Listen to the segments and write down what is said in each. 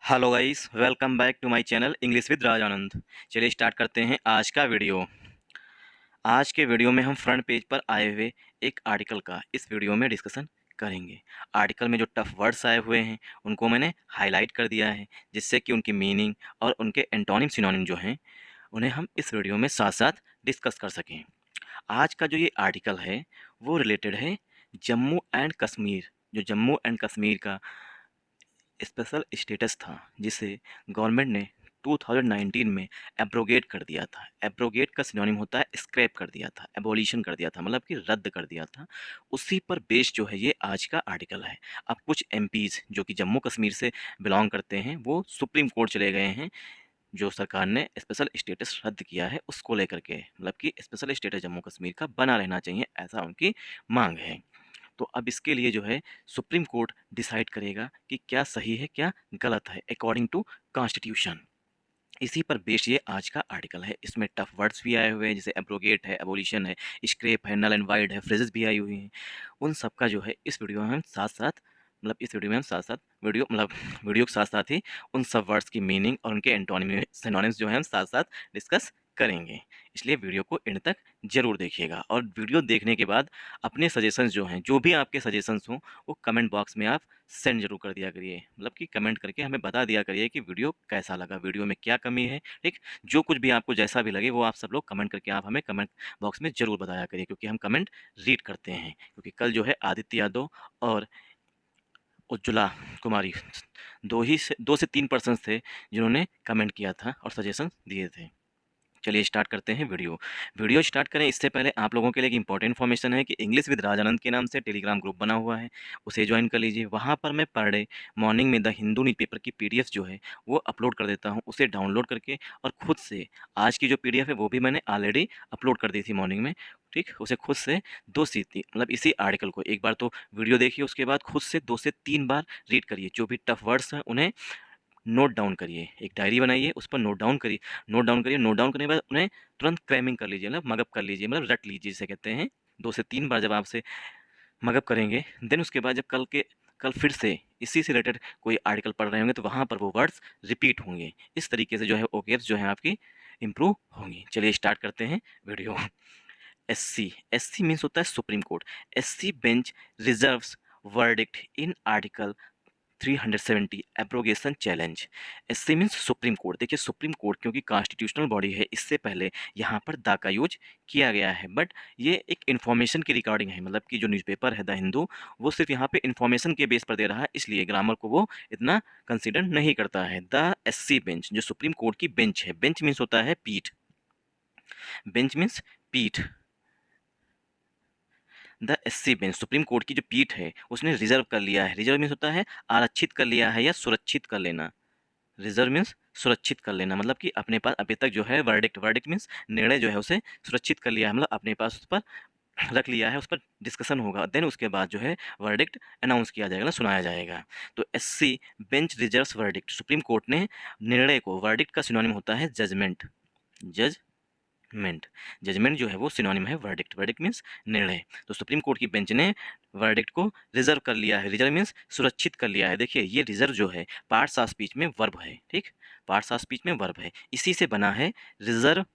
Hello guys, welcome back to my channel English with Raj Anand. चलिए start करते हैं आज का वीडियो। आज के वीडियो में हम फ्रंट पेज पर आए हुए एक आर्टिकल का इस वीडियो में डिस्कशन करेंगे। आर्टिकल में जो टफ वर्ड्स आए हुए हैं उनको मैंने हाईलाइट कर दिया है, जिससे कि उनकी मीनिंग और उनके एंटोनिम सिनोनिम जो हैं उन्हें हम इस वीडियो में साथ साथ डिस्कस कर सकें। आज का जो ये आर्टिकल है वो रिलेटेड है जम्मू एंड कश्मीर। जो जम्मू एंड कश्मीर का स्पेशल स्टेटस था जिसे गवर्नमेंट ने 2019 में एब्रोगेट कर दिया था। एब्रोगेट का सिनोनिम होता है स्क्रैप कर दिया था, एबोलिशन कर दिया था, मतलब कि रद्द कर दिया था। उसी पर बेस्ड जो है ये आज का आर्टिकल है। अब कुछ एमपीज़ जो कि जम्मू कश्मीर से बिलोंग करते हैं वो सुप्रीम कोर्ट चले गए हैं। जो सरकार ने स्पेशल स्टेटस रद्द किया है उसको लेकर के, मतलब कि स्पेशल स्टेटस जम्मू कश्मीर का बना रहना चाहिए, ऐसा उनकी मांग है। तो अब इसके लिए जो है सुप्रीम कोर्ट डिसाइड करेगा कि क्या सही है क्या गलत है अकॉर्डिंग टू कॉन्स्टिट्यूशन। इसी पर बेस्ड ये आज का आर्टिकल है। इसमें टफ वर्ड्स भी आए हुए हैं, जैसे एब्रोगेट है, एबोलिशन है, स्क्रैप है, नल एंड वाइड है, फ्रेजेस भी आई हुई हैं। उन सब का जो है इस वीडियो में हम साथ साथ, मतलब इस वीडियो में हम साथ साथ वीडियो मतलब वीडियो के साथ साथ ही उन सब वर्ड्स की मीनिंग और उनके एंटोनिम सिनोनिम्स जो है हम साथ साथ डिस्कस करेंगे। इसलिए वीडियो को एंड तक ज़रूर देखिएगा और वीडियो देखने के बाद अपने सजेशंस जो हैं, जो भी आपके सजेशंस हों, वो कमेंट बॉक्स में आप सेंड जरूर कर दिया करिए। मतलब कि कमेंट करके हमें बता दिया करिए कि वीडियो कैसा लगा, वीडियो में क्या कमी है। ठीक, जो कुछ भी आपको जैसा भी लगे वो आप सब लोग कमेंट करके आप हमें कमेंट बॉक्स में ज़रूर बताया करिए, क्योंकि हम कमेंट रीड करते हैं। क्योंकि कल जो है आदित्य यादव और उज्ज्वला कुमारी 2 से 3 पर्सन थे जिन्होंने कमेंट किया था और सजेशन दिए थे। चलिए स्टार्ट करते हैं वीडियो स्टार्ट करें इससे पहले आप लोगों के लिए एक इंपॉर्टेंट इन्फॉर्मेशन है कि इंग्लिश विद राजानंद के नाम से टेलीग्राम ग्रुप बना हुआ है, उसे ज्वाइन कर लीजिए। वहाँ पर मैं पर डे मॉर्निंग में द हिंदू न्यूज़पेपर की पीडीएफ जो है वो अपलोड कर देता हूँ। उसे डाउनलोड करके और खुद से आज की जो पीडीएफ है वो भी मैंने ऑलरेडी अपलोड कर दी थी मॉर्निंग में। ठीक, उसे खुद से 2 से 3 मतलब इसी आर्टिकल को एक बार तो वीडियो देखिए, उसके बाद खुद से 2 से 3 बार रीड करिए। जो भी टफ वर्ड्स हैं उन्हें नोट डाउन करिए, एक डायरी बनाइए, उस पर नोट डाउन करिए, नोट डाउन करने के बाद उन्हें तुरंत क्रैमिंग कर लीजिए, मतलब मगअप कर लीजिए, मतलब रट लीजिए जिसे कहते हैं। 2 से 3 बार जब आपसे मगअप करेंगे, देन उसके बाद जब कल फिर से इसी से रिलेटेड कोई आर्टिकल पढ़ रहे होंगे तो वहाँ पर वो वर्ड्स रिपीट होंगे। इस तरीके से जो है ओकेब्स जो है आपकी इम्प्रूव होंगी। चलिए स्टार्ट करते हैं वीडियो। एससी मीन्स होता है supreme court. SC bench reserves verdict in article 370 abrogation challenge. SC means supreme court. देखिए सुप्रीम कोर्ट क्योंकि कॉन्स्टिट्यूशनल बॉडी है, इससे पहले यहाँ पर द का यूज किया गया है, बट ये एक इन्फॉर्मेशन की रिकॉर्डिंग है। मतलब कि जो न्यूज़पेपर है द हिंदू वो सिर्फ यहाँ पे इन्फॉर्मेशन के बेस पर दे रहा है, इसलिए ग्रामर को वो इतना कंसिडर नहीं करता है। द एससी बेंच जो सुप्रीम कोर्ट की बेंच है, बेंच मीन्स होता है पीठ, बेंच मीन्स पीठ। The SC bench supreme court की जो पीठ है उसने रिजर्व कर लिया है। रिजर्व मीन्स होता है आरक्षित कर लिया है या सुरक्षित कर लेना। रिजर्व मीन्स सुरक्षित कर लेना, मतलब कि अपने पास अभी तक जो है वर्डिक्ट, वर्डिक्ट मीन्स निर्णय जो है उसे सुरक्षित कर लिया है, मतलब अपने पास उस पर रख लिया है, उस पर डिस्कशन होगा, देन उसके बाद जो है वर्डिक्ट अनाउंस किया जाएगा ना, सुनाया जाएगा। तो SC bench reserves verdict, supreme court ने निर्णय को, वर्डिक्ट का सिनोनिम होता है जजमेंट, जजमेंट। जजमेंट जो है वो सिनोनिम है वर्डिक्ट, वर्डिक्ट मीन्स निर्णय। तो सुप्रीम कोर्ट की बेंच ने वर्डिक्ट को रिजर्व कर लिया है, रिजर्व मीन्स सुरक्षित कर लिया है। देखिए ये रिजर्व जो है पार्ट्स ऑफ स्पीच में वर्ब है। ठीक, पार्ट्स ऑफ स्पीच में वर्ब है, इसी से बना है रिजर्व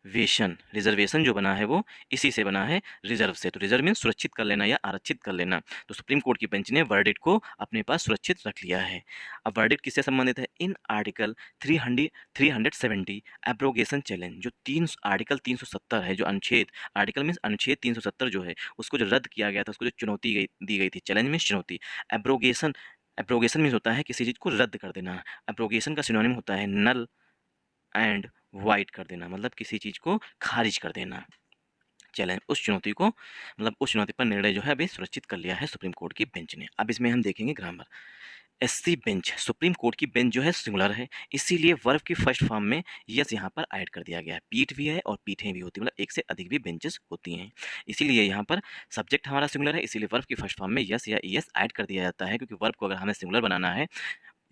वेशन। रिजर्वेशन जो बना है वो इसी से बना है, रिजर्व से। तो रिजर्व मीन सुरक्षित कर लेना या आरक्षित कर लेना। तो सुप्रीम कोर्ट की बेंच ने वर्डिक्ट को अपने पास सुरक्षित रख लिया है। अब वर्डिक्ट किससे संबंधित है? In article 370 abrogation challenge. जो आर्टिकल 370 है, जो अनुच्छेद, आर्टिकल मीन्स अनुच्छेद 370 जो है उसको जो रद्द किया गया था, उसको जो चुनौती दी गई थी, चैलेंज मीन्स चुनौती। एब्रोगेशन, एब्रोगेशन मीन्स होता है किसी चीज़ को रद्द कर देना। एब्रोगेशन का सिनोनिम होता है नल एंड वाइड कर देना, मतलब किसी चीज़ को खारिज कर देना। चैलेंज, उस चुनौती को, मतलब उस चुनौती पर निर्णय जो है अभी सुरक्षित कर लिया है सुप्रीम कोर्ट की बेंच ने। अब इसमें हम देखेंगे grammar. SC bench, supreme court की बेंच जो है सिंगुलर है, इसीलिए वर्ब की फर्स्ट फॉर्म में यस यहाँ पर ऐड कर दिया गया है। पीठ भी है और पीठें भी होती है, मतलब एक से अधिक भी बेंचेस होती हैं, इसीलिए यहाँ पर सब्जेक्ट हमारा सिंगुलर है, इसीलिए वर्ब की फर्स्ट फॉर्म में यस या ईएस ऐड कर दिया जाता है। क्योंकि वर्ब को अगर हमें सिंगुलर बनाना है,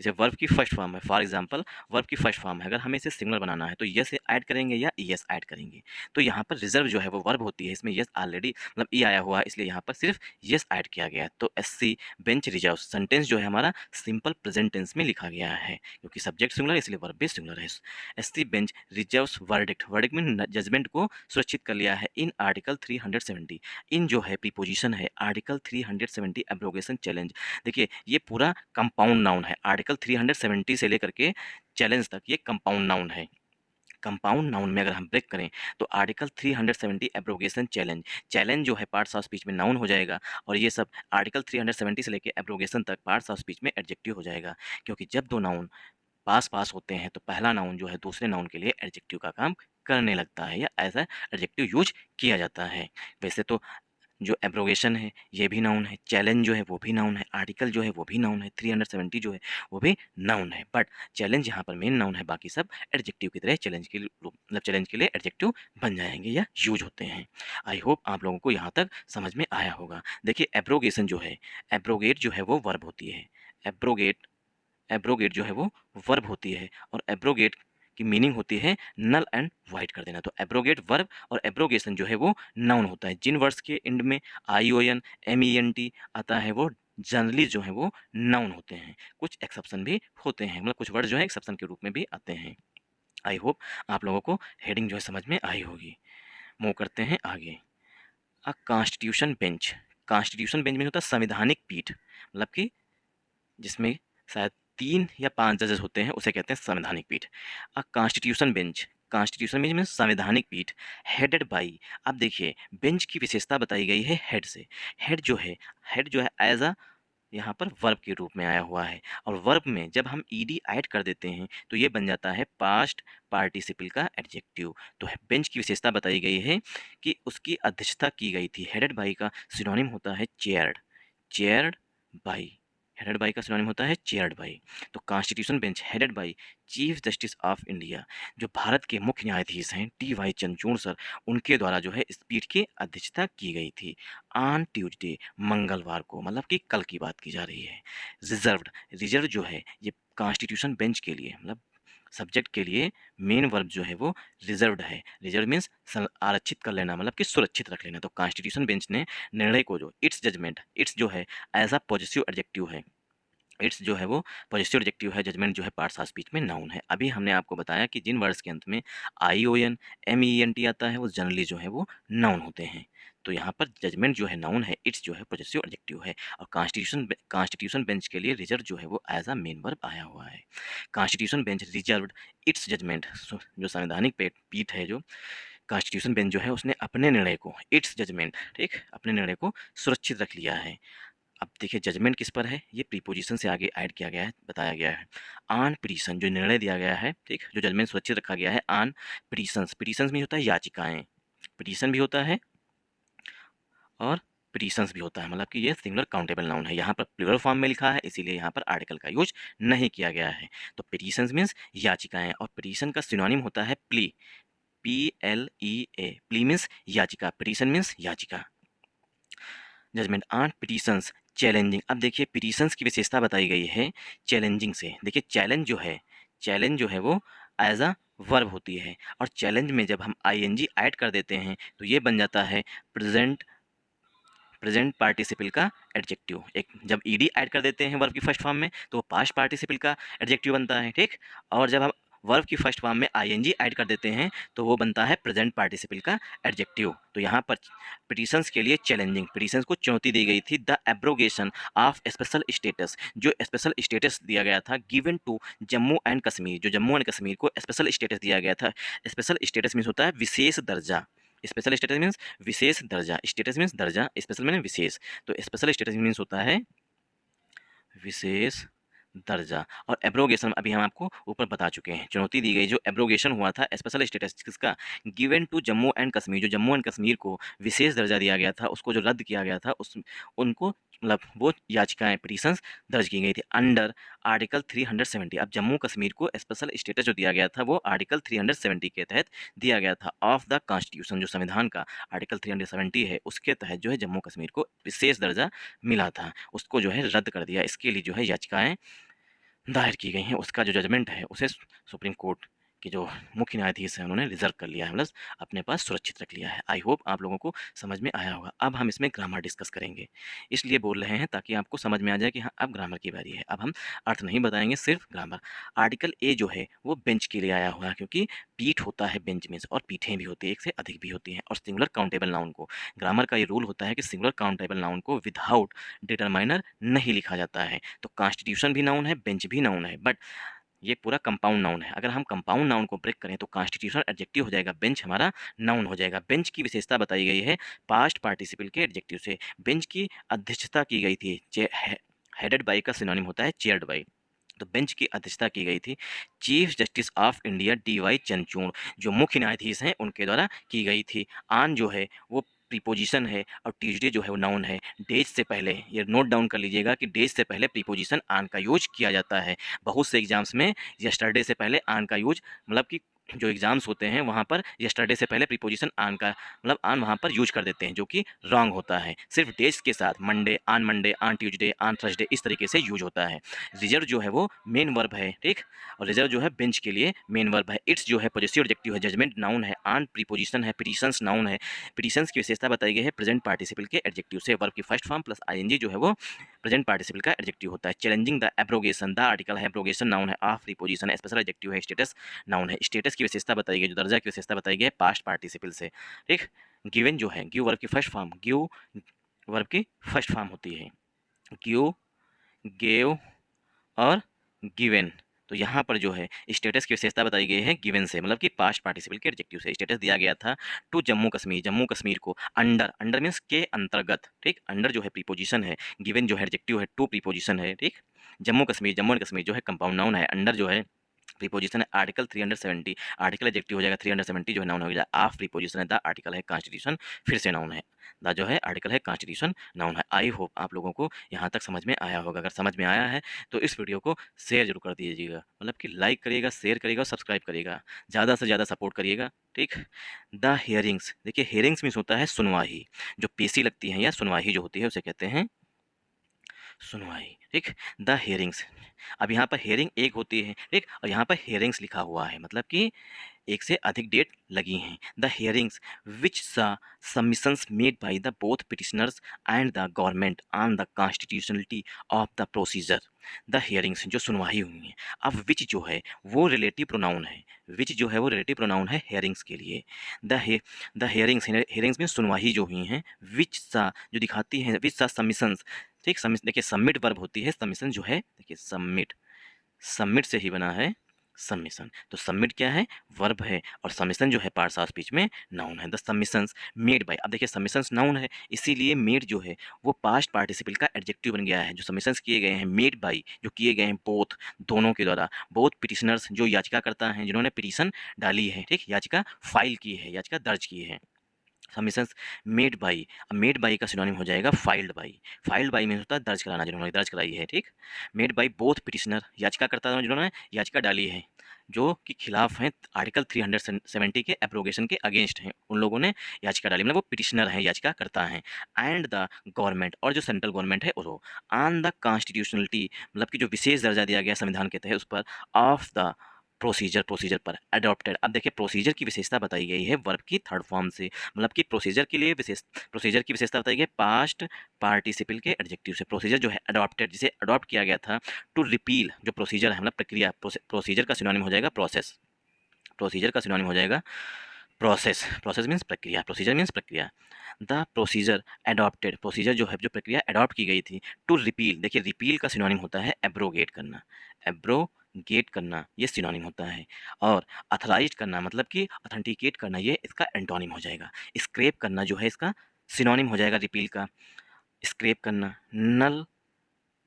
जैसे वर्ब की फर्स्ट फॉर्म है, फॉर एग्जांपल वर्ब की फर्स्ट फॉर्म है, अगर हमें इसे सिंगुलर बनाना है तो यस ऐड करेंगे या ईएस ऐड करेंगे। तो यहाँ पर रिजर्व जो है वो वर्ब होती है, इसमें यस ऑलरेडी मतलब ई आया हुआ है, इसलिए यहाँ पर सिर्फ यस ऐड किया गया है। तो एससी बेंच रिजर्व सेंटेंस जो है हमारा सिंपल प्रेजेंट टेंस में लिखा गया है, क्योंकि सब्जेक्ट सिंगुलर है इसलिए वर्ब भी सिंगुलर है। SC bench reserves verdict, verdict में जजमेंट को सुरक्षित कर लिया है इन आर्टिकल 370। इन जो है प्रीपोजिशन है आर्टिकल 370 एब्रोगेशन चैलेंज। देखिए ये पूरा कंपाउंड नाउन है, आर्टिकल 370 से लेकर के चैलेंज तक ये कंपाउंड नाउन है। कंपाउंड नाउन में अगर हम ब्रेक करें तो आर्टिकल 370 एब्रोगेशन चैलेंज, चैलेंज जो है पार्ट्स ऑफ स्पीच में नाउन हो जाएगा, और ये सब आर्टिकल 370 से लेकर एब्रोगेशन तक पार्ट्स ऑफ स्पीच में एडजेक्टिव हो जाएगा, क्योंकि जब दो नाउन पास पास होते हैं तो पहला नाउन जो है दूसरे नाउन के लिए एडजेक्टिव का काम करने लगता है, या ऐसा एडजेक्टिव यूज किया जाता है। वैसे तो जो एब्रोगेशन है ये भी नाउन है, चैलेंज जो है वो भी नाउन है, आर्टिकल जो है वो भी नाउन है, 370 जो है वो भी नाउन है, बट चैलेंज यहाँ पर मेन नाउन है, बाकी सब एडजेक्टिव की तरह चैलेंज के मतलब चैलेंज के लिए एडजेक्टिव बन जाएंगे या यूज होते हैं। आई होप आप लोगों को यहाँ तक समझ में आया होगा। देखिए एब्रोगेशन जो है, एब्रोगेट जो है वो वर्ब होती है, एब्रोगेट एब्रोगेट जो है वो वर्ब होती है, और एब्रोगेट की मीनिंग होती है नल एंड वाइट कर देना। तो एब्रोगेट वर्ब और एब्रोगेशन जो है वो नाउन होता है। जिन वर्ड्स के एंड में ION MENT आता है वो जनरली जो है वो नाउन होते हैं, कुछ एक्सेप्शन भी होते हैं, मतलब कुछ वर्ड जो है एक्सेप्शन के रूप में भी आते हैं। आई होप आप लोगों को हेडिंग जो है समझ में आई होगी। मूव करते हैं आगे। A constitution bench, constitution bench में होता है संवैधानिक पीठ, मतलब कि जिसमें शायद 3 या 5 जजेस होते हैं, उसे कहते हैं संवैधानिक पीठ। A constitution bench, constitution bench में संवैधानिक पीठ हेडेड बाई। अब देखिए बेंच की विशेषता बताई गई है हेड से। हेड जो है एज अ यहाँ पर वर्ब के रूप में आया हुआ है, और वर्ब में जब हम ईडी ऐड कर देते हैं तो ये बन जाता है पास्ट पार्टिसिपल का एडजेक्टिव। तो बेंच की विशेषता बताई गई है कि उसकी अध्यक्षता की गई थी। हेडेड बाई का सिनोनिम होता है chaired, chaired by, headed by का सिनोनिम होता है चेयर्ड बाई। तो constitution bench headed by chief justice of India, जो भारत के मुख्य न्यायाधीश हैं TY चंद्रचूड़ सर, उनके द्वारा जो है इस पीठ की अध्यक्षता की गई थी ऑन ट्यूसडे, मंगलवार को, मतलब कि कल की बात की जा रही है। रिजर्व्ड, रिजर्व जो है ये कॉन्स्टिट्यूशन बेंच के लिए मतलब सब्जेक्ट के लिए मेन वर्ब जो है वो रिजर्व्ड है। रिजर्व मीन्स आरक्षित कर लेना, मतलब कि सुरक्षित रख लेना। तो कॉन्स्टिट्यूशन बेंच ने निर्णय को जो इट्स जजमेंट, इट्स जो है एज अ पॉजिटिव एडजेक्टिव है, इट्स जो है वो पॉजिटिव एडजेक्टिव है, जजमेंट जो है पार्ट्स ऑफ स्पीच में नाउन है। अभी हमने आपको बताया कि जिन वर्ड्स के अंत में ION MENT आता है वो जनरली जो है वो नाउन होते हैं। तो यहाँ पर जजमेंट जो है नाउन है, इट्स जो है पॉजिटिव एडजेक्टिव है, और कॉन्स्टिट्यूशन बेंच के लिए रिजर्व जो है वो एज अ मेन वर्ब आया हुआ है। Constitution bench reserved its judgment, जो संवैधानिक पीठ है, जो कॉन्स्टिट्यूशन बेंच जो है उसने अपने निर्णय को, इट्स जजमेंट, ठीक, अपने निर्णय को सुरक्षित रख लिया है। अब देखिए जजमेंट किस पर है, ये प्रीपोजिशन से आगे ऐड किया गया है, बताया गया है। ऑन पिटीशन, जो निर्णय दिया गया है, ठीक, जो जजमेंट सुरक्षित रखा गया है ऑन पिटीशंस, पिटीशंस में होता है याचिकाएं, पिटीशन भी होता है और पिटीशंस भी होता है, मतलब कि ये सिंगुलर काउंटेबल नाउन है। यहाँ पर प्लूरल फॉर्म में लिखा है इसीलिए यहाँ पर आर्टिकल का यूज नहीं किया गया है। तो पिटीशंस मीन्स याचिकाएं, और पिटीशन का सिनोनिम होता है प्ली, PLEA, प्ली मीन्स याचिका, पिटीशन मीन्स याचिका। जजमेंट ऑन पिटीशंस चैलेंजिंग, अब देखिए पिटीशंस की विशेषता बताई गई है चैलेंजिंग से। देखिए चैलेंज जो है वो एज अ वर्ब होती है, और चैलेंज में जब हम ING ऐड कर देते हैं तो ये बन जाता है प्रेजेंट पार्टिसिपल का एडजेक्टिव। एक जब ED ऐड कर देते हैं वर्ब की फर्स्ट फॉर्म में तो वो पास्ट पार्टिसिपल का एडजेक्टिव बनता है, ठीक, और जब हम वर्ब की फर्स्ट फॉर्म में ING ऐड कर देते हैं तो वो बनता है प्रेजेंट पार्टिसिपल का एडजेक्टिव। तो यहाँ पर पिटीशंस के लिए चैलेंजिंग, पिटीशंस को चुनौती दी गई थी the abrogation of special status, जो स्पेशल स्टेटस दिया गया था given to Jammu and Kashmir, जो जम्मू एंड कश्मीर को स्पेशल स्टेटस दिया गया था। स्पेशल स्टेटस मीन्स होता है विशेष दर्जा, स्पेशल स्टेटस मीन्स विशेष दर्जा, स्टेटस मीन्स दर्जा, स्पेशल मीन्स विशेष। तो स्पेशल स्टेटस मीन्स होता है विशेष दर्जा। और एब्रोगेशन अभी हम आपको ऊपर बता चुके हैं, चुनौती दी गई, जो एब्रोगेशन हुआ था स्पेशल स्टेटस किसका, given to Jammu and Kashmir, जो जम्मू एंड कश्मीर को विशेष दर्जा दिया गया था उसको जो रद्द किया गया था उस उनको मतलब वो याचिकाएं पिटीशंस दर्ज की गई थी अंडर आर्टिकल 370। अब जम्मू कश्मीर को स्पेशल स्टेटस जो दिया गया था वो आर्टिकल 370 के तहत दिया गया था ऑफ द कॉन्स्टिट्यूशन, जो संविधान का आर्टिकल 370 है उसके तहत जो है जम्मू कश्मीर को विशेष दर्जा मिला था, उसको जो है रद्द कर दिया। इसके लिए जो है याचिकाएं दायर की गई हैं, उसका जो जजमेंट है उसे सुप्रीम कोर्ट के जो मुख्य न्यायाधीश हैं उन्होंने रिजर्व कर लिया है, मतलब अपने पास सुरक्षित रख लिया है। आई होप आप लोगों को समझ में आया होगा। अब हम इसमें ग्रामर डिस्कस करेंगे, इसलिए बोल रहे हैं ताकि आपको समझ में आ जाए कि हाँ अब ग्रामर की बारी है। अब हम अर्थ नहीं बताएंगे, सिर्फ ग्रामर। आर्टिकल ए जो है वो बेंच के लिए आया हुआ है, क्योंकि पीठ होता है बेंच में, और पीठें भी होती है, एक से अधिक भी होती हैं। और सिंगुलर काउंटेबल नाउन को, ग्रामर का ये रूल होता है कि सिंगुलर काउंटेबल नाउन को विदाउट डिटरमाइनर नहीं लिखा जाता है। तो कॉन्स्टिट्यूशन भी नाउन है, बेंच भी नाउन है, बट ये पूरा कंपाउंड नाउन है। अगर हम कंपाउंड नाउन को ब्रेक करें तो कॉन्स्टिट्यूशन एडजेक्टिव हो जाएगा, बेंच हमारा नाउन हो जाएगा। बेंच की विशेषता बताई गई है पास्ट पार्टिसिपल के एडजेक्टिव से। बेंच की अध्यक्षता की गई थी, हेडेड बाई का सिनोनिम होता है चेयर्ड बाई। तो बेंच की अध्यक्षता की गई थी chief justice of India D.Y.. Chandrachud, जो मुख्य न्यायाधीश हैं उनके द्वारा की गई थी। आन जो है वो प्रीपोजिशन है, और ट्यूजडे जो है वो नाउन है। डेज से पहले, ये नोट डाउन कर लीजिएगा कि डेज से पहले प्रीपोजिशन आन का यूज किया जाता है। बहुत से एग्जाम्स में यस्टरडे से पहले आन का यूज, मतलब कि जो एग्जाम्स होते हैं वहाँ पर यस्टरडे से पहले प्रीपोजिशन आन का, मतलब आन वहाँ पर यूज कर देते हैं, जो कि रॉन्ग होता है। सिर्फ डेज के साथ मंडे, आन ट्यूजडे, आन थर्सडे, इस तरीके से यूज होता है। रिजर्व जो है वो मेन वर्ब है, ठीक, और रिजर्व जो है बेंच के लिए मेन वर्ब है। इट्स जो है पॉजिटिव एडजेक्टिव है, जजमेंट नाउन है, आन प्रीपोजिशन है, पिटिशंस नाउन है। पिटिशंस की विशेषता बताई गई है प्रेजेंट पार्टिसिपल के एडजेक्टिव से। वर्ब की फर्स्ट फॉर्म प्लस आईएनजी जो है वो प्रेजेंट पार्टिसिपल का एडजेक्टिव होता है। Challenging the abrogation, the article है, एब्रोगेशन नाउन है, ऑफ प्रीपोजिशन है, स्पेशल एडजेक्टिव है, स्टेटस नाउन है। स्टेटस की विशेषता बताई गई, जो दर्जा की विशेषता बताई गई है पास्ट पार्टिसिपल से, ठीक। गिवन जो है, गिव वर्ब की फर्स्ट फॉर्म, गिव वर्ब की फर्स्ट फॉर्म होती है, गिव, गेव और गिवन। तो यहाँ पर जो है स्टेटस की विशेषता बताई गई है गिवन से, मतलब कि पास्ट पार्टिसिपल के एडजेक्टिव से। स्टेटस दिया गया था टू जम्मू कश्मीर, जम्मू कश्मीर को अंडर, अंडर मीन्स के अंतर्गत, ठीक। अंडर जो है प्रीपोजिशन है, गिवन जो है एडजेक्टिव है, टू प्रीपोजिशन है, ठीक। जम्मू कश्मीर, जम्मू एंड कश्मीर जो है कंपाउंड नाउन है, अंडर जो है प्रीपोजिशन है। आर्टिकल 370, आर्टिकल एडजेक्टिव हो जाएगा, 370 जो है नाउन हो जाएगा। ऑफ प्रीपोजिशन है, द आर्टिकल है, कॉन्स्टिट्यूशन फिर से नाउन है, द जो है आर्टिकल है, कॉन्स्टिट्यूशन नाउन है। आई होप आप लोगों को यहाँ तक समझ में आया होगा। अगर समझ में आया है तो इस वीडियो को शेयर जरूर कर दीजिएगा, मतलब कि लाइक करिएगा, शेयर करिएगा और सब्सक्राइब करिएगा, ज़्यादा से ज़्यादा सपोर्ट करिएगा, ठीक। द हेयरिंग्स, देखिए हेयरिंग्स मीन्स होता है सुनवाई, जो पेशी लगती है या सुनवाई जो होती है उसे कहते हैं सुनवाई, ठीक। द हेयरिंग्स, अब यहाँ पर हेयरिंग एक होती है, ठीक, और यहाँ पर हेयरिंग्स लिखा हुआ है, मतलब कि एक से अधिक डेट लगी हैं। The hearings which the submissions made by the both petitioners and the government on the constitutionality of the procedure. The hearings जो सुनवाई हुई हैं। अब विच जो है वो रिलेटिव प्रोनाउन है, विच जो है वो रिलेटिव प्रोनाउन है हेयरिंग्स के लिए। द हेयरिंग्स, हेयरिंग्स में सुनवाई जो हुई हैं, विच सा जो दिखाती हैं, विच सा सबमिशंस, ठीक। देखिए सबमिट वर्ब होती है, सबमिशन जो है देखिए सबमिट, सबमिट से ही बना है सबमिशन। तो सबमिट क्या है, वर्ब है, और सबमिशन जो है पार्ट्स ऑफ स्पीच में नाउन है। द सबमिशंस मेड बाय, अब देखिए सबमिशंस नाउन है, इसीलिए मेड जो है वो पास्ट पार्टिसिपल का एडजेक्टिव बन गया है। जो सबमिशंस किए गए हैं मेड बाय, जो किए गए हैं बोथ, दोनों के द्वारा, बोथ पिटिशनर्स जो याचिका करता हैं, जिन्होंने पिटीशन डाली है, ठीक, याचिका फाइल की है, याचिका दर्ज की है। सबमिशंस मेड बाई, अब मेड बाई का सिनोनिम हो जाएगा फाइल्ड बाई। फाइल्ड बाई में होता है दर्ज कराना, जिन्होंने दर्ज कराई है, ठीक। मेड बाई बोथ पिटिशनर, याचिकाकर्ता जिन्होंने याचिका डाली है, जो कि खिलाफ हैं आर्टिकल 370 के एब्रोगेशन के अगेंस्ट हैं, उन लोगों ने याचिका डाली, मतलब वो पिटिशनर हैं, याचिका करता हैं। एंड द गवर्नमेंट, और जो सेंट्रल गवर्नमेंट है वो ऑन द कॉन्स्टिट्यूशनलिटी, मतलब कि जो विशेष दर्जा दिया गया संविधान के तहत उस पर, ऑफ द प्रोसीजर, प्रोसीजर पर अडॉप्टेड। अब देखिए प्रोसीजर की विशेषता बताई गई है वर्ब की थर्ड फॉर्म से, मतलब कि प्रोसीजर के लिए विशेष, प्रोसीजर की विशेषता बताई गई पास्ट पार्टिसिपल के एडजेक्टिव से। प्रोसीजर जो है अडॉप्टेड, जिसे अडॉप्ट किया गया था टू रिपील, जो प्रोसीजर है मतलब प्रक्रिया, प्रोसीजर का सिनोनिम हो जाएगा प्रोसेस, प्रोसीजर का सिनोनिम हो जाएगा प्रोसेस, प्रोसेस मीन्स प्रक्रिया, प्रोसीजर मीन्स प्रक्रिया। द प्रोसीजर एडॉप्टेड, प्रोसीजर जो है जो प्रक्रिया एडॉप्ट की गई थी टू रिपील, देखिए रिपील का सिनोनिम होता है एब्रोगेट करना, एब्रोगेट करना ये सिनोनिम होता है। और अथराइज करना मतलब कि अथेंटिकेट करना, ये इसका एंटोनिम हो जाएगा। स्क्रैप करना जो है इसका सिनोनिम हो जाएगा रिपील का, स्क्रैप करना। नल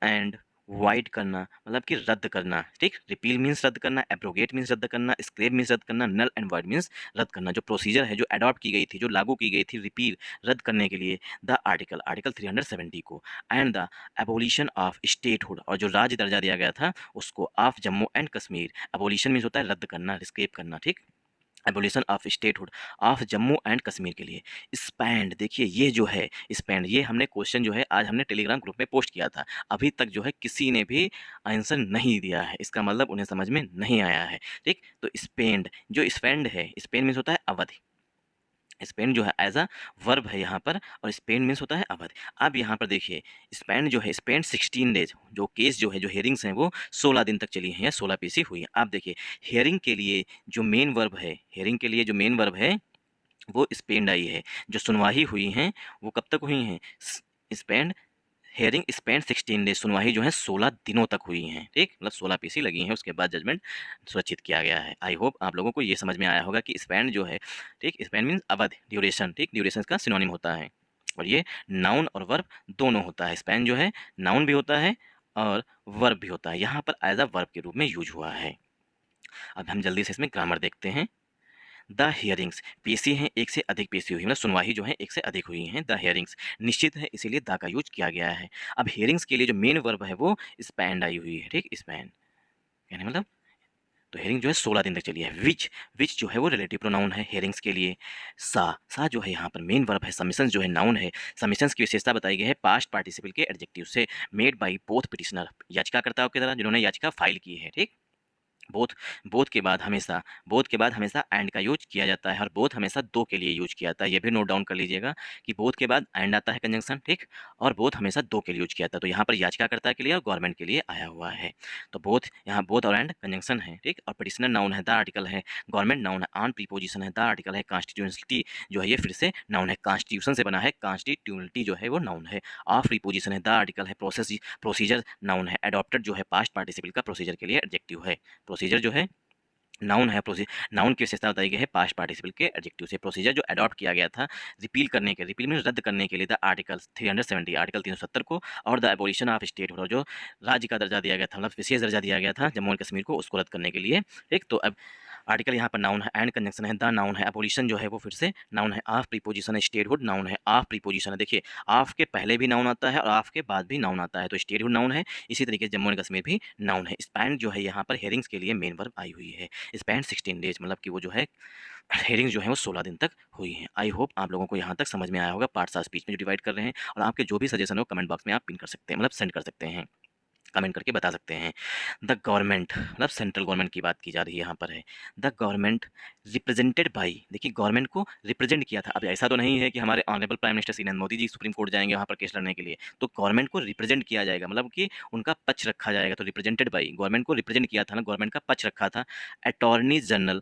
एंड वाइड करना मतलब कि रद्द करना, ठीक। रिपील मीन्स रद्द करना, एब्रोगेट मीन्स रद्द करना, स्क्रैप मीन्स रद्द करना, नल एंड वाइड मीन्स रद्द करना। जो प्रोसीजर है जो अडॉप्ट की गई थी, जो लागू की गई थी रिपील, रद्द करने के लिए, द आर्टिकल, आर्टिकल 370 को, and the abolition of statehood, और जो राज्य दर्जा दिया गया था उसको, of Jammu and Kashmir. Abolition means होता है रद्द करना, स्क्रैप करना, ठीक। Abolition of statehood of Jammu and Kashmir के लिए। स्पैंड, देखिए ये जो है स्पैंड, ये हमने क्वेश्चन जो है आज हमने टेलीग्राम ग्रुप में पोस्ट किया था, अभी तक जो है किसी ने भी आंसर नहीं दिया है, इसका मतलब उन्हें समझ में नहीं आया है। ठीक, तो स्पेंड, जो स्पेंड है, स्पेन मीन्स होता है अवधि, स्पेंड जो है एज अ वर्ब है यहाँ पर, और स्पेंड मीन्स होता है अवधि। अब यहाँ पर देखिए स्पेंड जो है, स्पेंड 16 डेज, जो केस जो है, जो हेयरिंग्स हैं वो 16 दिन तक चली हैं या 16 पेशी हुई हैं। आप देखिए हेयरिंग के लिए जो मेन वर्ब है, हेयरिंग के लिए जो मेन वर्ब है वो स्पेंड आई है, जो सुनवाई हुई हैं वो कब तक हुई हैं, स्पेंड, हेयरिंग स्पेंड 16 डेज, सुनवाई जो है 16 दिनों तक हुई हैं। ठीक, मतलब 16 पीसी लगी हैं, उसके बाद जजमेंट सुरक्षित किया गया है। आई होप आप लोगों को ये समझ में आया होगा कि स्पेंड जो है, ठीक, स्पेंड मीन्स अवधि, ड्यूरेशन, ठीक, ड्यूरेशन का सिनोनिम होता है, और ये नाउन और वर्ब दोनों होता है। स्पेंड जो है नाउन भी होता है और वर्ब भी होता है, यहाँ पर एज अ वर्ब के रूप में यूज हुआ है। अब हम जल्दी से इसमें ग्रामर देखते हैं। द हियरिंग्स, पेशी हैं एक से अधिक पेशी हुई, मतलब सुनवाई जो है एक से अधिक हुई हैं। द हियरिंग्स निश्चित है, इसीलिए द का यूज किया गया है। अब हियरिंग्स के लिए जो मेन वर्ब है वो स्पैंड आई हुई है। ठीक, स्पैंड यानी मतलब, तो हेयरिंग जो है 16 दिन तक चली है। विच जो है वो रिलेटिव प्रोनाउन है हेयरिंग्स के लिए। सा जो है यहाँ पर मेन वर्ब है। सबमिशंस जो है नाउन है। सबमिशंस की विशेषता बताई गई है पास्ट पार्टिसिपल के एडजेक्टिव से, मेड बाई बोथ पिटिशनर, याचिकाकर्ताओं के द्वारा जिन्होंने याचिका फाइल की है। ठीक, बोथ, बोथ के बाद हमेशा एंड का यूज किया जाता है, और बोथ हमेशा दो के लिए यूज किया जाता है। ये भी नोट डाउन कर लीजिएगा कि बोथ के बाद एंड आता है कंजंक्शन, ठीक, और बोथ हमेशा दो के लिए यूज किया जाता है। तो यहाँ पर याचिकाकर्ता के लिए और गवर्नमेंट के लिए आया हुआ है। तो बोथ, यहाँ बोथ और एंड कंजंक्शन है। ठीक, और पिटिशनर नाउन है, द आर्टिकल है, गवर्नमेंट नाउन है, ऑन प्रीपोजिशन है, द आर्टिकल है, कॉन्स्टिट्यूशनलिटी जो है ये फिर से नाउन है, कॉन्स्टिट्यूशन से बना है, कॉन्स्टिट्यूशनलिटी जो है वो नाउन है, ऑफ प्रीपोजिशन है, द आर्टिकल है, प्रोसीजर नाउन है, एडॉप्टेड जो है पास्ट पार्टिसिपल का प्रोसीजर के लिए एडजेक्टिव है। प्रोसीजर जो है नाउन है, नाउन की विशेषता बताई गई है पास्ट पार्टिसिपल के एडजेक्टिव से। प्रोसीजर जो अडॉप्ट किया गया था रिपील करने के, रिपील में रद्द करने के लिए, द आर्टिकल 370, आर्टिकल 370 को, और द एबोलिशन ऑफ स्टेट, और जो राज्य का दर्जा दिया गया था, मतलब विशेष दर्जा दिया गया था जम्मू एंड कश्मीर को, उसको रद्द करने के लिए। एक तो अब आर्टिकल यहाँ पर नाउन है, एंड कंजंक्शन है, द नाउन है, एबोलिशन जो है वो फिर से नाउन है, ऑफ प्रीपोजिशन है, स्टेटहुड नाउन है, ऑफ प्रीपोजिशन है। देखिए ऑफ के पहले भी नाउन आता है और ऑफ के बाद भी नाउन आता है, तो स्टेटहुड नाउन है। इसी तरीके से जम्मू एंड कश्मीर भी नाउन है। स्पैन जो है यहाँ पर हेयरिंग्स के लिए मेन वर्ब आई हुई है। स्पैन 16 डेज, मतलब कि वो जो है हेयरिंग जो है वो 16 दिन तक हुई हैं। आई होप आप लोगों को यहाँ तक समझ में आया होगा। पार्ट्स ऑफ स्पीच में जो डिवाइड कर रहे हैं, और आपके जो भी सजेशन हो कमेंट बॉक्स में आप पिन कर सकते हैं, मतलब सेंड कर सकते हैं, कमेंट करके बता सकते हैं। द गवर्नमेंट, मतलब सेंट्रल गवर्नमेंट की बात की जा रही है यहाँ पर है। द गवर्नमेंट रिप्रेजेंटेड बाई, देखिए गवर्नमेंट को रिप्रेजेंट किया था। अब ऐसा तो नहीं है कि हमारे honourable prime minister Shri Narendra Modi ji supreme court जाएंगे वहाँ पर केस लड़ने के लिए, तो गवर्नमेंट को रिप्रेजेंट किया जाएगा, मतलब कि उनका पक्ष रखा जाएगा। तो रिप्रेजेंटेड बाई, गवर्नमेंट को रिप्रेजेंट किया था ना, गवर्नमेंट का पक्ष रखा था अटॉर्नी जनरल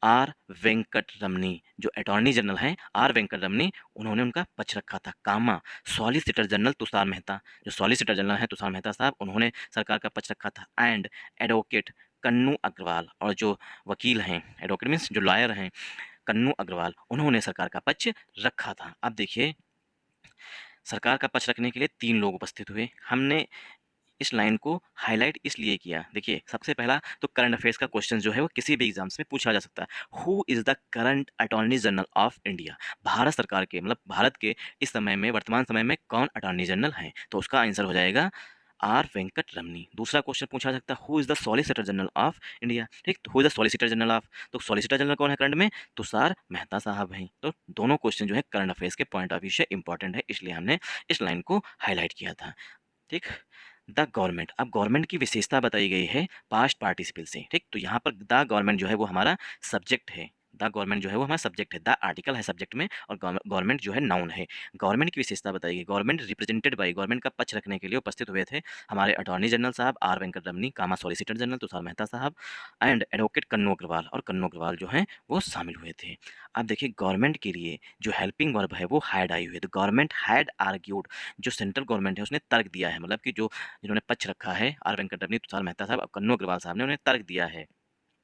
आर वेंकट रमनी, जो अटॉर्नी जनरल हैं आर वेंकट रमनी, उन्होंने उनका पक्ष रखा था। कामा सॉलिसिटर जनरल तुषार मेहता, जो सॉलिसिटर जनरल हैं तुषार मेहता साहब, उन्होंने सरकार का पक्ष रखा था। एंड एडवोकेट कन्नू अग्रवाल, और जो वकील हैं, एडवोकेट मीन्स जो लॉयर हैं, कन्नू अग्रवाल, उन्होंने सरकार का पक्ष रखा था। अब देखिए सरकार का पक्ष रखने के लिए 3 लोग उपस्थित हुए। हमने इस लाइन को हाईलाइट इसलिए किया, देखिए सबसे पहला तो करंट अफेयर्स का क्वेश्चन जो है वो किसी भी एग्जाम्स में पूछा जा सकता है। Who is the current attorney general of India, Bharat सरकार के, मतलब भारत के इस समय में, वर्तमान समय में कौन अटॉर्नी जनरल हैं, तो उसका आंसर हो जाएगा आर वेंकट रमनी। दूसरा क्वेश्चन पूछा जा सकता है who is the solicitor general of India, ठीक, तो who is the solicitor general of, तो सॉलिसिटर जनरल कौन है करंट में, तुषार मेहता साहब हैं। तो दोनों क्वेश्चन जो है करंट अफेयर्स के पॉइंट ऑफ व्यू से इंपॉर्टेंट है, इसलिए हमने इस लाइन को हाईलाइट किया था। ठीक, द गवर्नमेंट, अब गवर्नमेंट की विशेषता बताई गई है पास्ट पार्टिसिपल से। ठीक, तो यहाँ पर द गवर्नमेंट जो है वो हमारा सब्जेक्ट है, द गवर्नमेंट जो है वो हमारा सब्जेक्ट है, द आर्टिकल है सब्जेक्ट में, और गवर्नमेंट जो है नाउन है। गवर्नमेंट की विशेषता बताई गई, गवर्नमेंट रिप्रेजेंटेड बाई, गवर्नमेंट का पक्ष रखने के लिए उपस्थित हुए थे हमारे अटॉर्नी जनरल साहब R Venkataramani, comma solicitor general Tushar Mehta साहब, एंड एडवोकेट कन्नू अग्रवाल, और कन्नू अग्रवाल जो हैं वो शामिल हुए थे। अब देखिए गवर्नमेंट के लिए जो हेल्पिंग वर्ब है वो हैड आई हुई है, तो गवर्नमेंट हैड आर्ग्यूड, जो सेंट्रल गवर्नमेंट है उसने तर्क दिया है, मतलब कि जो जिन्होंने पक्ष रखा है आर वेंकट रमनी, तुषार मेहता साहब और कन्नू अग्रवाल साहब ने, उन्हें तर्क दिया है।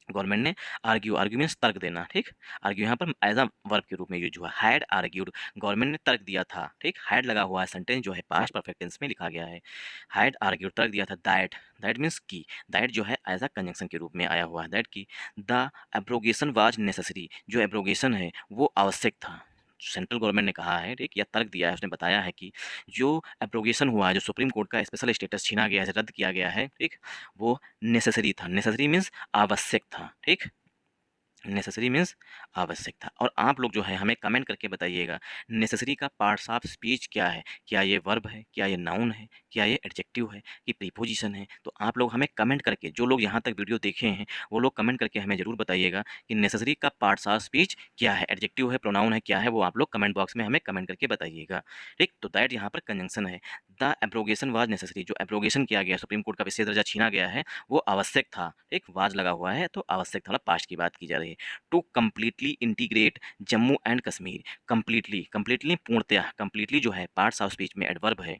गवर्नमेंट ने आर्ग्यू, आर्ग्यू मीन्स तर्क देना, ठीक, आर्ग्यू यहाँ पर एज अ वर्ब के रूप में यूज हुआ। हैड आर्ग्यूड, गवर्नमेंट ने तर्क दिया था, ठीक, हैड लगा हुआ है, सेंटेंस जो है पास्ट परफेक्ट टेंस में लिखा गया है। हैड आर्ग्यूड, तर्क दिया था। दैट, दैट मीन्स की, दैट जो है एज अ कंजंक्शन के रूप में आया हुआ है, दैट की। द एब्रोगेशन वाज नेसेसरी, जो एब्रोगेशन है वो आवश्यक था, सेंट्रल गवर्नमेंट ने कहा है, ठीक, या तर्क दिया है, उसने बताया है कि जो एब्रोगेशन हुआ है, जो सुप्रीम कोर्ट का स्पेशल स्टेटस छीना गया है, रद्द किया गया है, ठीक, वो नेसेसरी था। नेसेसरी मीन्स आवश्यक था, ठीक। नेसेसरी मीन्स आवश्यक था। और आप लोग जो है हमें कमेंट करके बताइएगा नेसेसरी का पार्ट्स ऑफ स्पीच क्या है? क्या ये वर्ब है? क्या ये नाउन है? क्या ये एडजेक्टिव है? कि प्रीपोजिशन है? तो आप लोग हमें कमेंट करके, जो लोग यहाँ तक वीडियो देखे हैं वो लोग कमेंट करके हमें ज़रूर बताइएगा कि नेसेसरी का पार्ट्स ऑफ स्पीच क्या है? एडजेक्टिव है, प्रोनाउन है, क्या है? वो आप लोग कमेंट बॉक्स में हमें कमेंट करके बताइएगा। ठीक, तो दैट यहाँ पर कंजंक्शन है। द एब्रोगेशन वाज नेसेसरी, जो एब्रोगेशन किया गया, सुप्रीम कोर्ट का विशेष दर्जा छीना गया है, वो आवश्यक था। ठीक, वाज लगा हुआ है तो आवश्यक था, मतलब पास्ट की बात की जा रही है। To completely integrate Jammu and Kashmir, completely, completely पूर्णतः, कंप्लीटली जो है पार्ट्स ऑफ स्पीच में एडवर्ब है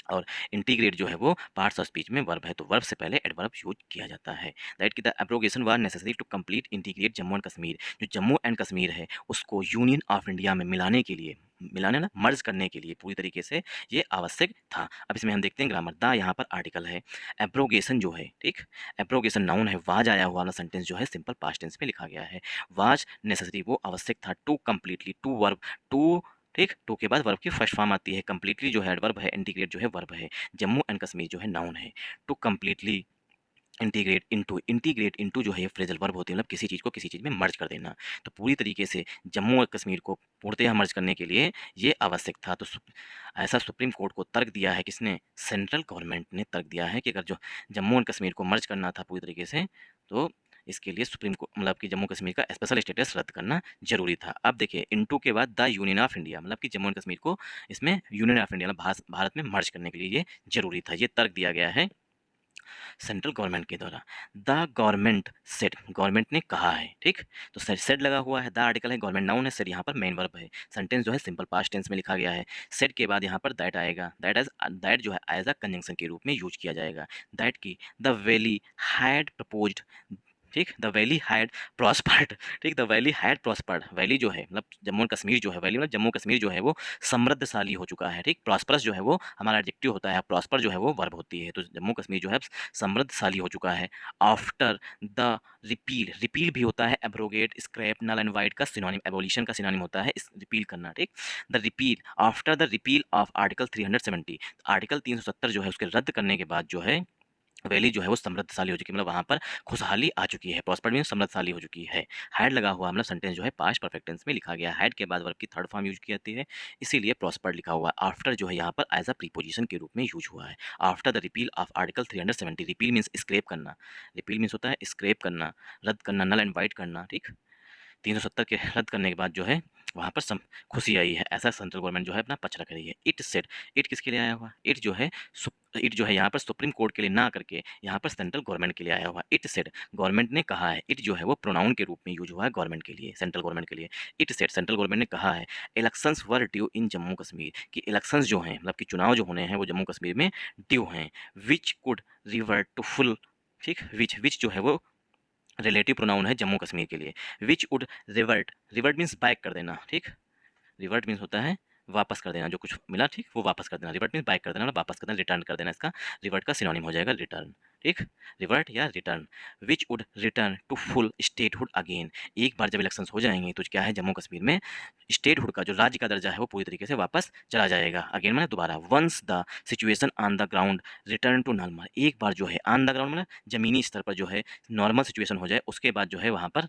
और इंटीग्रेट जो है वो पार्ट्स ऑफ स्पीच में वर्ब है, तो वर्ब से पहले एडवर्ब यूज किया जाता है। दैट की the abrogation was necessary to complete integrate Jammu and Kashmir, जो जम्मू एंड कश्मीर है उसको यूनियन ऑफ इंडिया में मिलाने के लिए, मिलाने ना मर्ज करने के लिए पूरी तरीके से ये आवश्यक था। अब इसमें हम देखते हैं ग्रामर। द यहाँ पर आर्टिकल है, एब्रोगेशन जो है, ठीक, एब्रोगेशन नाउन है, वाज आया हुआ वाला सेंटेंस जो है सिंपल पास्ट टेंस में लिखा गया है। वाज नेसेसरी, वो आवश्यक था, to completely, to verb, to, ठीक, टू के बाद वर्ब की फर्स्ट फॉर्म आती है, कंप्लीटली जो है एडवर्ब है, इंटीग्रेट जो है वर्ब है, जम्मू एंड कश्मीर जो है नाउन है। To completely integrate into, integrate into जो है ये फ्रेजल वर्ब होती है, मतलब किसी चीज़ को किसी चीज़ में मर्ज कर देना। तो पूरी तरीके से जम्मू और कश्मीर को पूर्णतः मर्ज करने के लिए ये आवश्यक था। तो ऐसा सुप्रीम कोर्ट को तर्क दिया है किसने? सेंट्रल गवर्नमेंट ने तर्क दिया है कि अगर जो जम्मू और कश्मीर को मर्ज करना था पूरी तरीके से, तो इसके लिए सुप्रीम कोर्ट, मतलब कि जम्मू कश्मीर का स्पेशल स्टेटस रद्द करना जरूरी था। अब देखिए इनटू के बाद द यूनियन ऑफ इंडिया, मतलब कि जम्मू एंड कश्मीर को इसमें यूनियन ऑफ इंडिया, मतलब भारत में मर्ज करने के लिए ये जरूरी था। ये तर्क दिया गया है सेंट्रल गवर्नमेंट के द्वारा। द गवर्नमेंट सेड, गवर्नमेंट ने कहा है, ठीक, तो सेड लगा हुआ है, द आर्टिकल है, गवर्नमेंट नाउन है, सेड यहाँ पर मेन वर्ब है, सेंटेंस जो है सिंपल पास्ट टेंस में लिखा गया है। सेड के बाद यहाँ पर दैट आएगा, दैट जो है एज अ कंजंक्शन के रूप में यूज किया जाएगा। दैट की द वैली हैड प्रपोज्ड, ठीक, द वैली हैड प्रॉस्पर्ड, ठीक, the valley had prospered, valley जो है मतलब जम्मू एंड कश्मीर जो है, वैली मतलब जम्मू कश्मीर जो है वो समृद्धशाली हो चुका है। ठीक, प्रॉस्परस जो है वो हमारा एडजेक्टिव होता है, प्रॉस्पर जो है वो वर्ब होती है, तो जम्मू कश्मीर जो है समृद्धशाली हो चुका है। आफ्टर द रिपील, रिपील भी होता है abrogate, scrap, null and void का सिनोनिम, एबोलिशन का सिनोनिम होता है रिपील करना। ठीक, the repeal, after the repeal of article 370, article 370 जो है उसके रद्द करने के बाद जो है वैली जो है वो समृद्धशाली हो चुकी है, मतलब वहाँ पर खुशहाली आ चुकी है। प्रॉस्पर्ड मीन समृद्धशाली हो चुकी है। हैड लगा हुआ मतलब सेंटेंस जो है पास्ट परफेक्ट टेंस में लिखा गया है, हैड के बाद वर्ब की थर्ड फॉर्म यूज की जाती है, इसीलिए प्रॉस्पर्ड लिखा हुआ है। आफ्टर जो है यहाँ पर एज अ प्रीपोजिशन के रूप में यूज हुआ है। After the repeal of article 370, repeal means scrap करना, रिपील मीन्स होता है स्क्रैप करना, रद्द करना, नल एंड वाइड करना। ठीक, 370 के रद्द करने के बाद जो है वहाँ पर खुशी आई है, ऐसा सेंट्रल गवर्नमेंट जो है अपना पक्ष रख रही है। इट सेड, इट किसके लिए आया हुआ? इट जो है यहाँ पर सुप्रीम कोर्ट के लिए ना करके यहाँ पर सेंट्रल गवर्नमेंट के लिए आया हुआ। इट सेड, गवर्नमेंट ने कहा है, इट जो है वो प्रोनाउन के रूप में यूज हुआ है गवर्नमेंट के लिए, सेंट्रल गवर्नमेंट के लिए। इट सेड, सेंट्रल गवर्नमेंट ने कहा है, इलेक्शंस वर ड्यू इन जम्मू कश्मीर, कि इलेक्शंस जो हैं मतलब कि चुनाव जो होने हैं वो जम्मू कश्मीर में ड्यू हैं, which could revert to full, ठीक, विच जो है वो रिलेटिव प्रोनाउन है जम्मू कश्मीर के लिए। विच would revert, revert means back कर देना, ठीक, रिवर्ट मीन्स होता है वापस कर देना, जो कुछ मिला ठीक वो वापस कर देना, रिवर्ट मीन्स बैक कर देना, वापस कर देना, रिटर्न कर देना, इसका रिवर्ट का सिनोनिम हो जाएगा रिटर्न। ठीक, रिवर्ट या return. Which would return to full statehood again, एक बार जब इलेक्शंस हो जाएंगे तो क्या है जम्मू कश्मीर में स्टेटहुड का जो राज्य का दर्जा है वो पूरी तरीके से वापस चला जाएगा। अगेन मैंने दोबारा, once the situation on the ground return to normal, एक बार जो है ऑन द ग्राउंड मतलब जमीनी स्तर पर जो है नॉर्मल सिचुएशन हो जाए उसके बाद जो है वहाँ पर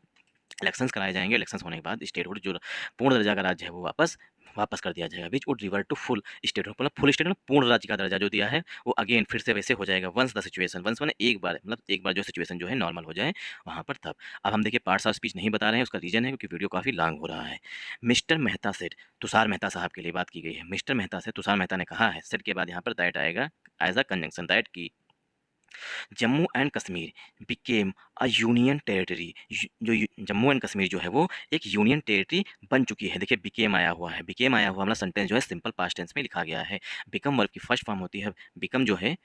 इलेक्शंस कराए जाएंगे, इलेक्शंस होने के बाद स्टेटहुड जो पूर्ण दर्जा का राज्य है वो वापस वापस कर दिया जाएगा। Which would revert to full state, मतलब फुल स्टेट मतलब पूर्ण राज्य का दर्जा जो दिया है वो अगेन फिर से वैसे हो जाएगा। वंस द सिचुएशन, वंस मैंने एक बार, मतलब एक बार जो सिचुएशन जो है नॉर्मल हो जाए वहाँ पर तब। अब हम देखिए पार्ट्स ऑफ स्पीच नहीं बता रहे हैं, उसका रीजन है क्योंकि वीडियो काफ़ी लॉन्ग हो रहा है। मिस्टर मेहता सेड, तुषार मेहता साहब के लिए बात की गई है। मिस्टर मेहता से तुषार मेहता ने कहा है, सेड के बाद यहाँ पर दैट आएगा एज अ कंजंक्शन, दैट की Jammu and Kashmir became a union territory, जो जम्मू एंड कश्मीर जो है वो एक यूनियन टेरिटरी बन चुकी है। देखिए बिकेम आया हुआ है, बिकेम आया हुआ मतलब सेंटेंस जो है सिंपल पास्ट टेंस में लिखा गया है। बिकम वर्ब की फर्स्ट फॉर्म होती है, बिकम जो है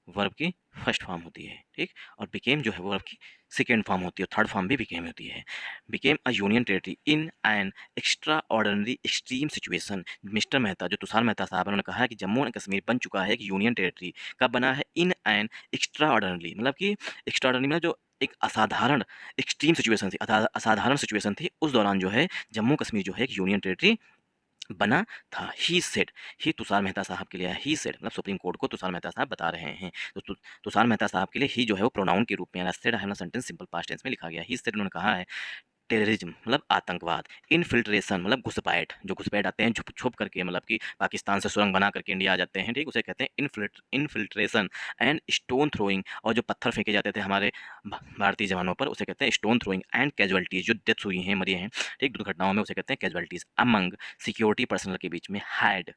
वर्ब की फर्स्ट फॉर्म होती है, ठीक, और बिकेम जो है वो वर्ब की सेकेंड फॉर्म होती है, थर्ड फॉर्म भी बिकेम होती है। Became a union territory in an extra ordinary extreme situation, mister Mehta जो तुषार मेहता साहब उन्होंने कहा है कि जम्मू एंड कश्मीर बन चुका है एक यूनियन टेरिटरी, कब बना है? इन एन एक्स्ट्रा ऑर्डनरी, मतलब कि एक्स्ट्रा ऑर्डनरी मतलब जो एक असाधारण एक्सट्रीम सिचुएशन थी, असाधारण सिचुएशन थी, उस दौरान जो है जम्मू कश्मीर जो है एक यूनियन टेरिटरी बना था। ही सेड, ही तुषार मेहता साहब के लिए है, ही सेड मतलब सुप्रीम कोर्ट को तुषार मेहता साहब बता रहे हैं। तो तुषार मेहता साहब के लिए ही जो है वो प्रोनाउन के रूप में सेड है, सेंटेंस सिंपल पास्ट टेंस में लिखा गया। ही सेड उन्होंने कहा है टेररिज्म मतलब आतंकवाद, इन्फिल्ट्रेशन मतलब घुसपैठ, जो घुसपैठ आते हैं छुप छुप करके, मतलब कि पाकिस्तान से सुरंग बना करके इंडिया आ जाते हैं, ठीक, उसे कहते हैं इन्फिल्ट्रेशन। एंड स्टोन थ्रोइंग, और जो पत्थर फेंके जाते थे हमारे भारतीय जवानों पर, उसे कहते हैं स्टोन थ्रोइंग। एंड कैजुअलिटीज, जो डेथ्स हुई हैं, मरी हैं, ठीक, दुर्घटनाओं में, उसे कहते हैं कैजुअलिटीज। अमंग सिक्योरिटी पर्सनल के बीच में हैड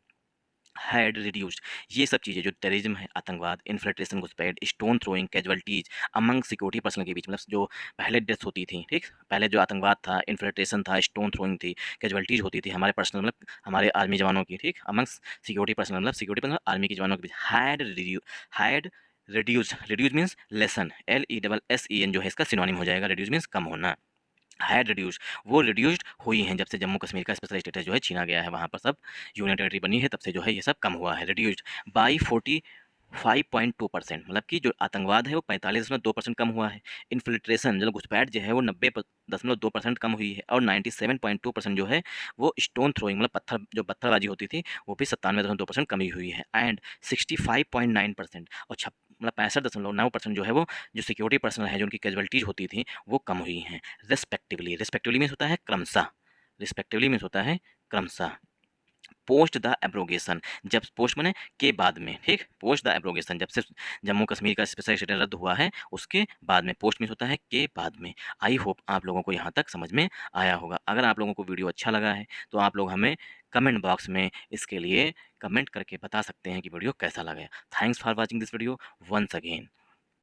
रिड्यूस्ड। ये सब चीज़ें जो टेररिज्म है, आतंकवाद, इन्फिल्ट्रेशन, घुसपैठ, stone throwing, casualties among security personal के बीच, मतलब जो पहले डेथ होती थी, ठीक, पहले जो आतंकवाद था, इन्फिल्ट्रेशन था, स्टोन थ्रोइंग थी, कैजुअलिटीज होती थी हमारे पर्सनल मतलब हमारे आर्मी जवानों की, ठीक, अमंग सिक्योरिटी पर्सनल मतलब सिक्योरिटी पर्सनल आर्मी के जवानों के बीच had reduced means lessen, LESSEN जो है इसका सिनोनिम हो जाएगा। रिड्यूज मीन्स कम होना। हैड रिड्यूस्ड, वो रिड्यूस्ड हुई हैं जब से जम्मू कश्मीर का स्पेशल स्टेटस जो है छीना गया है, वहाँ पर सब यूनियन टेरिटरी बनी है, तब से जो है ये सब कम हुआ है। रिड्यूस्ड बाई 45.2%, मतलब कि जो आतंकवाद है वो 45.2% कम हुआ है। इन्फिल्ट्रेशन जो घुसपैठ जो है वो 90.2% कम हुई है। और 97.2% जो है वो स्टोन थ्रोइंग मतलब जो पत्थरबाजी होती थी वो भी 97.2% कमी हुई है। एंड 65.9% और मतलब 65.9% जो है वो जो सिक्योरिटी पर्सनल है, जो उनकी कैजुअलिटीज होती थी वो कम हुई हैं रिस्पेक्टिवली मीन्स होता है क्रमशः, रिस्पेक्टिवली मीन्स होता है क्रमशः। पोस्ट द एब्रोगेशन, जब पोस्ट माने के बाद में, ठीक, पोस्ट द एब्रोगेशन जब से जम्मू कश्मीर का स्पेशल स्टेटस रद्द हुआ है उसके बाद में, पोस्ट मीन्स होता है के बाद में। आई होप आप लोगों को यहाँ तक समझ में आया होगा। अगर आप लोगों को वीडियो अच्छा लगा है तो आप लोग हमें कमेंट बॉक्स में इसके लिए कमेंट करके बता सकते हैं कि वीडियो कैसा लगा। Thanks for watching this video once again.